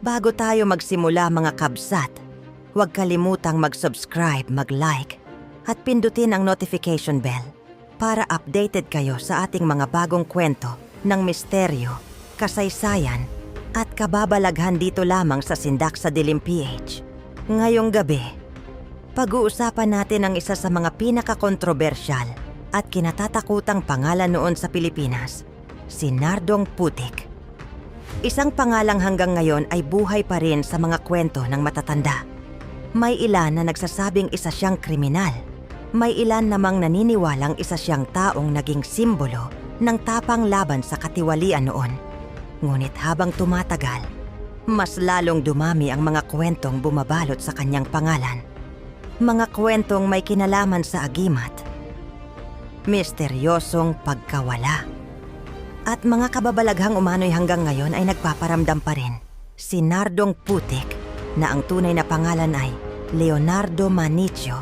Bago tayo magsimula mga kabsat, huwag kalimutang mag-subscribe, mag-like, at pindutin ang notification bell para updated kayo sa ating mga bagong kwento ng misteryo, kasaysayan, at kababalaghan dito lamang sa Sindak sa Dilim PH. Ngayong gabi, pag-uusapan natin ang isa sa mga pinaka-kontrobersyal at kinatatakutang pangalan noon sa Pilipinas, si Nardong Putik. Isang pangalang hanggang ngayon ay buhay pa rin sa mga kwento ng matatanda. May ilan na nagsasabing isa siyang kriminal. May ilan namang naniniwalang isa siyang taong naging simbolo ng tapang laban sa katiwalian noon. Ngunit habang tumatagal, mas lalong dumami ang mga kwentong bumabalot sa kanyang pangalan. Mga kwentong may kinalaman sa agimat, misteryosong pagkawala, at mga kababalaghang umano'y hanggang ngayon ay nagpaparamdam pa rin. Si Nardong Putik, na ang tunay na pangalan ay Leonardo Manicio,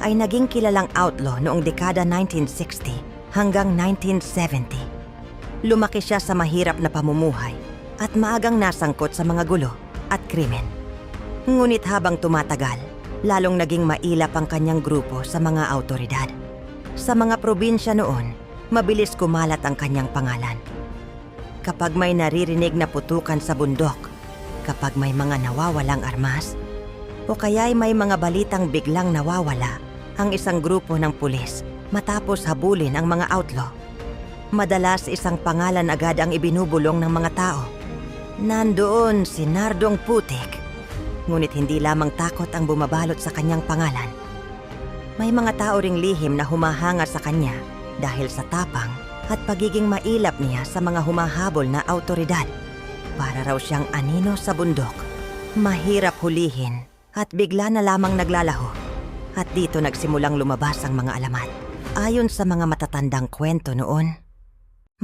ay naging kilalang outlaw noong dekada 1960 hanggang 1970. Lumaki siya sa mahirap na pamumuhay at maagang nasangkot sa mga gulo at krimen. Ngunit habang tumatagal, lalong naging mailap ang kanyang grupo sa mga awtoridad. Sa mga probinsya noon, mabilis kumalat ang kanyang pangalan. Kapag may naririnig na putukan sa bundok, kapag may mga nawawalang armas, o kaya'y may mga balitang biglang nawawala ang isang grupo ng pulis matapos habulin ang mga outlaw, madalas isang pangalan agad ang ibinubulong ng mga tao. Nandoon si Nardong Putik, ngunit hindi lamang takot ang bumabalot sa kanyang pangalan. May mga tao ring lihim na humahanga sa kanya dahil sa tapang at pagiging mailap niya sa mga humahabol na awtoridad. Para raw siyang anino sa bundok, mahirap hulihin at bigla na lamang naglalaho. At dito nagsimulang lumabas ang mga alamat. Ayon sa mga matatandang kwento noon,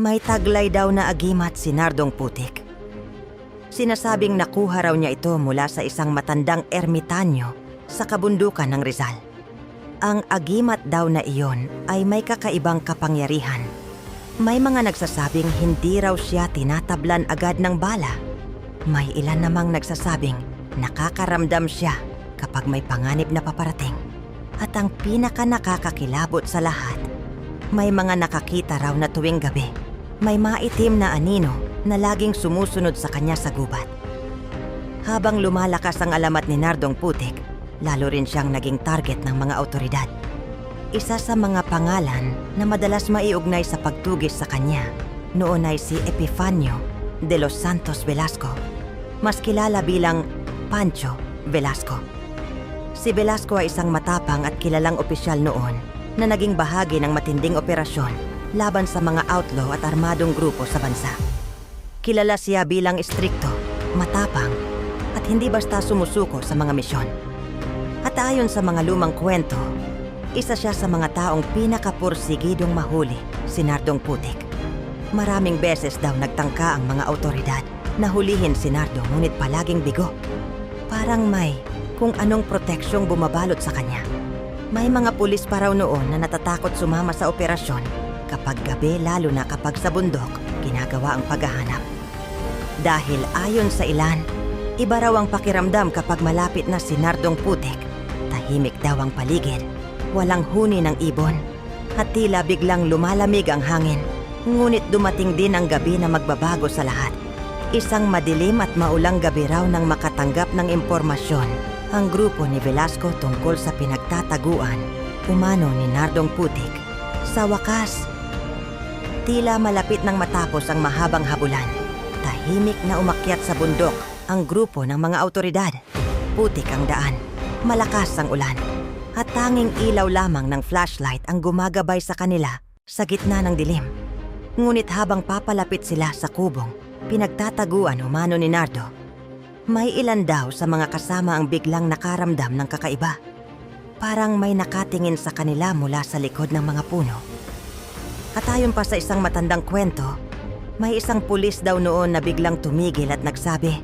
may taglay daw na agimat si Nardong Putik. Sinasabing nakuha raw niya ito mula sa isang matandang ermitanyo sa kabundukan ng Rizal. Ang agimat daw na iyon ay may kakaibang kapangyarihan. May mga nagsasabing hindi raw siya tinatablan agad ng bala. May ilan namang nagsasabing nakakaramdam siya kapag may panganib na paparating. At ang pinaka nakakakilabot sa lahat, may mga nakakita raw na tuwing gabi, may maitim na anino na laging sumusunod sa kanya sa gubat. Habang lumalakas ang alamat ni Nardong Putik, lalo rin siyang naging target ng mga awtoridad. Isa sa mga pangalan na madalas maiugnay sa pagtugis sa kanya noon ay si Epifanio de los Santos Velasco, mas kilala bilang Pancho Velasco. Si Velasco ay isang matapang at kilalang opisyal noon na naging bahagi ng matinding operasyon laban sa mga outlaw at armadong grupo sa bansa. Kilala siya bilang istrikto, matapang, at hindi basta sumusuko sa mga misyon. At ayon sa mga lumang kwento, isa siya sa mga taong pinakapursigidong mahuli, si Nardong Putik. Maraming beses daw nagtangka ang mga awtoridad na hulihin si Nardo ngunit palaging bigo. Parang may kung anong proteksyong bumabalot sa kanya. May mga pulis pa raw noon na natatakot sumama sa operasyon kapag gabi, lalo na kapag sa bundok ginagawa ang paghahanap. Dahil ayon sa ilan, iba raw ang pakiramdam kapag malapit na si Nardong Putik. Tahimik daw ang paligid, walang huni ng ibon, at tila biglang lumalamig ang hangin. Ngunit dumating din ang gabi na magbabago sa lahat. Isang madilim at maulang gabi raw nang makatanggap ng impormasyon ang grupo ni Velasco tungkol sa pinagtataguan umano ni Nardong Putik. Sa wakas, tila malapit nang matapos ang mahabang habulan, tahimik na umakyat sa bundok ang grupo ng mga awtoridad. Putik ang daan, malakas ang ulan, at tanging ilaw lamang ng flashlight ang gumagabay sa kanila sa gitna ng dilim. Ngunit habang papalapit sila sa kubong pinagtataguan umano ni Nardo, may ilan daw sa mga kasama ang biglang nakaramdam ng kakaiba. Parang may nakatingin sa kanila mula sa likod ng mga puno. At ayon pa sa isang matandang kwento, may isang pulis daw noon na biglang tumigil at nagsabi,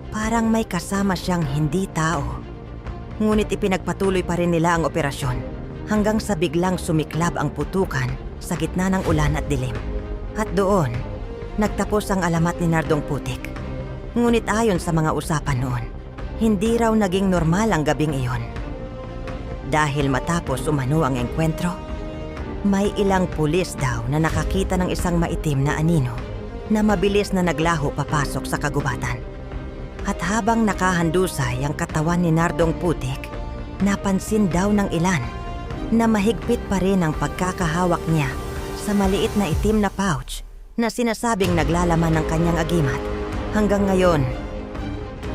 parang may kasama siyang hindi tao. Ngunit ipinagpatuloy pa rin nila ang operasyon hanggang sa biglang sumiklab ang putukan sa gitna ng ulan at dilim. At doon, nagtapos ang alamat ni Nardong Putik. Ngunit ayon sa mga usapan noon, hindi raw naging normal ang gabing iyon. Dahil matapos umano ang engkwentro, may ilang pulis daw na nakakita ng isang maitim na anino na mabilis na naglaho papasok sa kagubatan. At habang nakahandusay ang katawan ni Nardong Putik, napansin daw ng ilan na mahigpit pa rin ang pagkakahawak niya sa maliit na itim na pouch na sinasabing naglalaman ng kanyang agimat. Hanggang ngayon,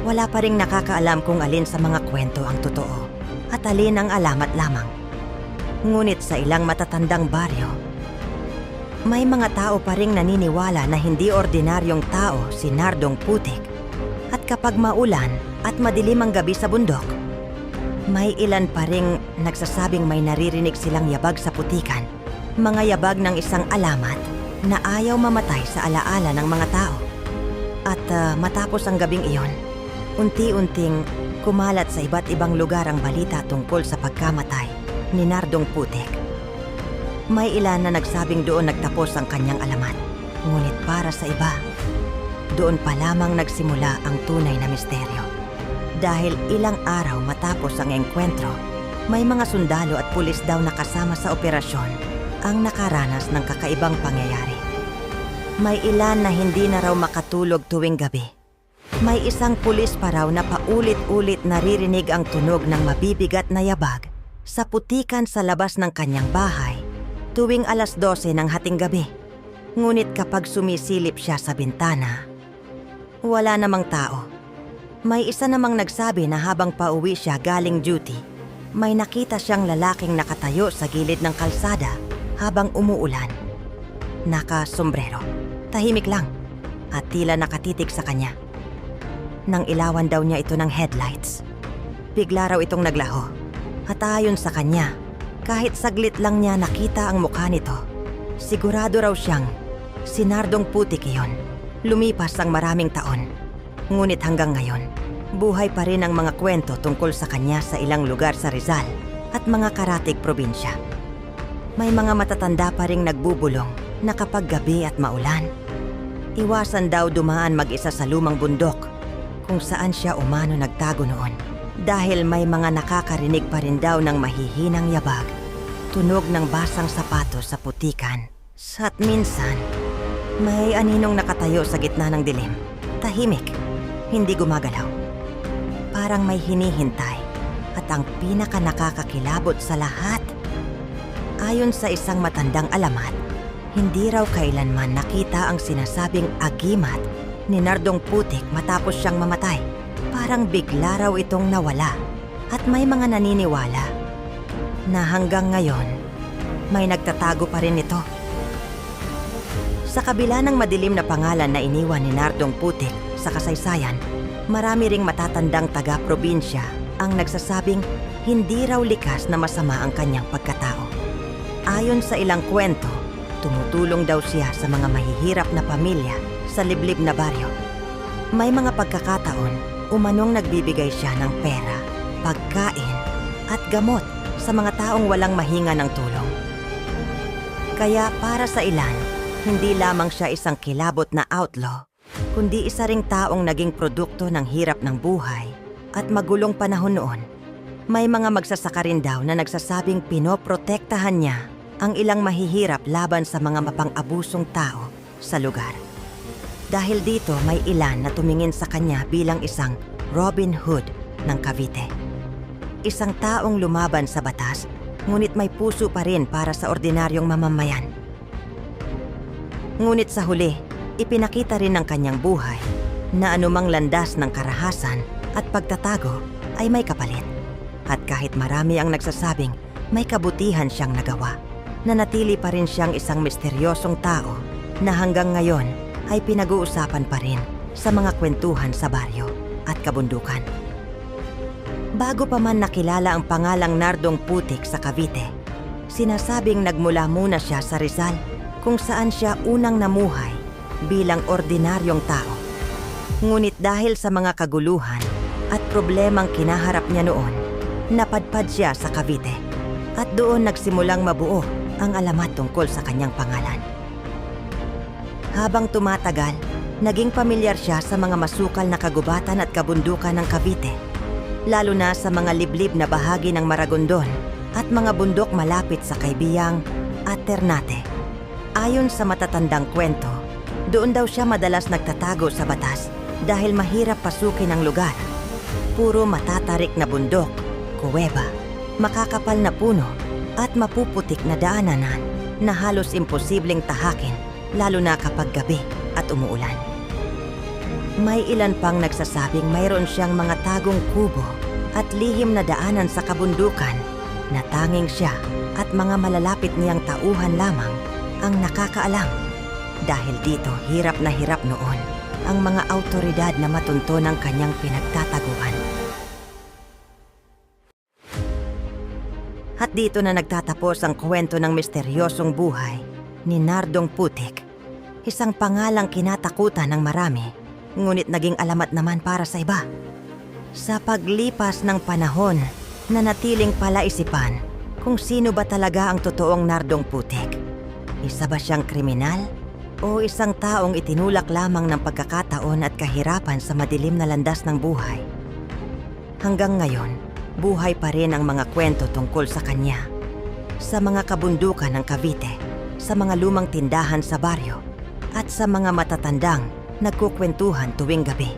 wala pa ring nakakaalam kung alin sa mga kwento ang totoo at alin ang alamat lamang. Ngunit sa ilang matatandang baryo, may mga tao pa ring naniniwala na hindi ordinaryong tao si Nardong Putik. At kapag maulan at madilim ang gabi sa bundok, may ilan pa ring nagsasabing may naririnig silang yabag sa putikan. Mga yabag ng isang alamat na ayaw mamatay sa alaala ng mga tao. At matapos ang gabing iyon, unti-unting kumalat sa iba't ibang lugar ang balita tungkol sa pagkamatay ni Nardong Putik. May ilan na nagsabing doon nagtapos ang kanyang alamat. Ngunit para sa iba, doon pa lamang nagsimula ang tunay na misteryo. Dahil ilang araw matapos ang engkwentro, may mga sundalo at pulis daw na kasama sa operasyon ang nakaranas ng kakaibang pangyayari. May ilan na hindi na raw makatulog tuwing gabi. May isang pulis pa raw na paulit-ulit naririnig ang tunog ng mabibigat na yabag sa putikan sa labas ng kanyang bahay tuwing 12:00 ng hating gabi. Ngunit kapag sumisilip siya sa bintana, wala namang tao. May isa namang nagsabi na habang pauwi siya galing duty, may nakita siyang lalaking nakatayo sa gilid ng kalsada habang umuulan. Naka-sombrero, tahimik lang, at tila nakatitig sa kanya. Nang ilawan daw niya ito ng headlights, bigla raw itong naglaho. At ayon sa kanya, kahit saglit lang niya nakita ang mukha nito, sigurado raw siyang si Nardong Putik iyon. Lumipas ang maraming taon, ngunit hanggang ngayon, buhay pa rin ang mga kwento tungkol sa kanya sa ilang lugar sa Rizal at mga karatig probinsya. May mga matatanda pa ring nagbubulong na kapag gabi at maulan, iwasan daw dumaan mag-isa sa lumang bundok kung saan siya umano nagtago noon. Dahil may mga nakakarinig pa rin daw ng mahihinang yabag, tunog ng basang sapatos sa putikan. At minsan, may aninong nakatayo sa gitna ng dilim. Tahimik, hindi gumagalaw. Parang may hinihintay. At ang pinaka nakakakilabot sa lahat, ayon sa isang matandang alamat, hindi raw kailanman nakita ang sinasabing agimat ni Nardong Putik matapos siyang mamatay. Parang bigla raw itong nawala. At may mga naniniwala na hanggang ngayon, may nagtatago pa rin ito. Sa kabila ng madilim na pangalan na iniwan ni Nardong Putik sa kasaysayan, marami ring matatandang taga-probinsya ang nagsasabing hindi raw likas na masama ang kanyang pagkatao. Ayon sa ilang kwento, tumutulong daw siya sa mga mahihirap na pamilya sa liblib na baryo. May mga pagkakataon, umanong nagbibigay siya ng pera, pagkain at gamot sa mga taong walang mahinga ng tulong. Kaya para sa ilan, hindi lamang siya isang kilabot na outlaw, kundi isa ring taong naging produkto ng hirap ng buhay at magulong panahon noon. May mga magsasaka rin daw na nagsasabing pinoprotektahan niya ang ilang mahihirap laban sa mga mapang-abusong tao sa lugar. Dahil dito may ilan na tumingin sa kanya bilang isang Robin Hood ng Cavite. Isang taong lumaban sa batas, ngunit may puso pa rin para sa ordinaryong mamamayan. Ngunit sa huli, ipinakita rin ng kanyang buhay na anumang landas ng karahasan at pagtatago ay may kapalit. At kahit marami ang nagsasabing may kabutihan siyang nagawa, nanatili pa rin siyang isang misteryosong tao na hanggang ngayon ay pinag-uusapan pa rin sa mga kwentuhan sa baryo at kabundukan. Bago pa man nakilala ang pangalang Nardong Putik sa Cavite, sinasabing nagmula muna siya sa Rizal kung saan siya unang namuhay bilang ordinaryong tao. Ngunit dahil sa mga kaguluhan at problemang kinaharap niya noon, napadpad siya sa Cavite at doon nagsimulang mabuo ang alamat tungkol sa kanyang pangalan. Habang tumatagal, Naging pamilyar siya sa mga masukal na kagubatan at kabundukan ng Cavite, lalo na sa mga liblib na bahagi ng Maragondon at mga bundok malapit sa Kaibiyang at Ternate. Ayon sa matatandang kwento, doon daw siya madalas nagtatago sa batas dahil mahirap pasukin ang lugar. Puro matatarik na bundok, kuweba, makakapal na puno at mapuputik na daananan na halos imposibleng tahakin lalo na kapag gabi at umuulan. May ilan pang nagsasabing mayroon siyang mga tagong kubo at lihim na daanan sa kabundukan na tanging siya at mga malalapit niyang tauhan lamang ang nakakaalam. Dahil dito hirap na hirap noon ang mga awtoridad na matunto ng kanyang pinagtataguan. At dito na nagtatapos ang kwento ng misteryosong buhay ni Nardong Putik, isang pangalang kinatakutan ng marami, ngunit naging alamat naman para sa iba. Sa paglipas ng panahon, nanatiling palaisipan kung sino ba talaga ang totoong Nardong Putik. Isa ba siyang kriminal o isang taong itinulak lamang ng pagkakataon at kahirapan sa madilim na landas ng buhay? Hanggang ngayon, buhay pa rin ang mga kwento tungkol sa kanya. Sa mga kabundukan ng Cavite, sa mga lumang tindahan sa baryo, at sa mga matatandang nagkukwentuhan tuwing gabi.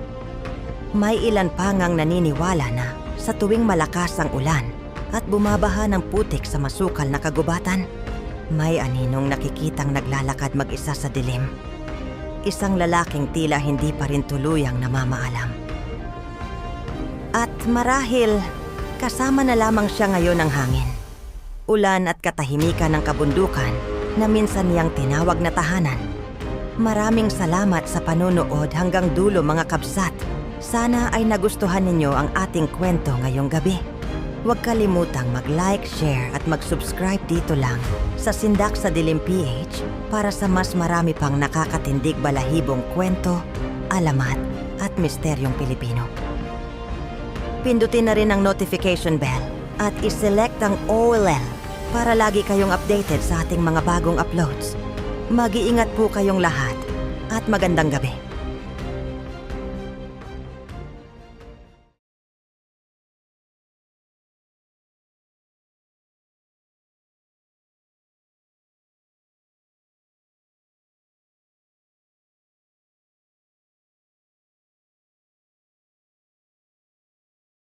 May ilan pa ngang naniniwala na sa tuwing malakas ang ulan at bumabaha ng putik sa masukal na kagubatan, may aninong nakikitang naglalakad mag-isa sa dilim. Isang lalaking tila hindi pa rin tuluyang namamaalam. At marahil, kasama na lamang siya ngayon ng hangin, ulan at katahimikan ng kabundukan na minsan niyang tinawag na tahanan. Maraming salamat sa panonood hanggang dulo mga kabsat. Sana ay nagustuhan ninyo ang ating kwento ngayong gabi. Huwag kalimutang mag-like, share at mag-subscribe dito lang sa Sindak sa Dilim PH para sa mas marami pang nakakatindig balahibong kwento, alamat at misteryong Pilipino. Pindutin na rin ang notification bell at iselect ang OLL para lagi kayong updated sa ating mga bagong uploads. Mag-iingat po kayong lahat at magandang gabi.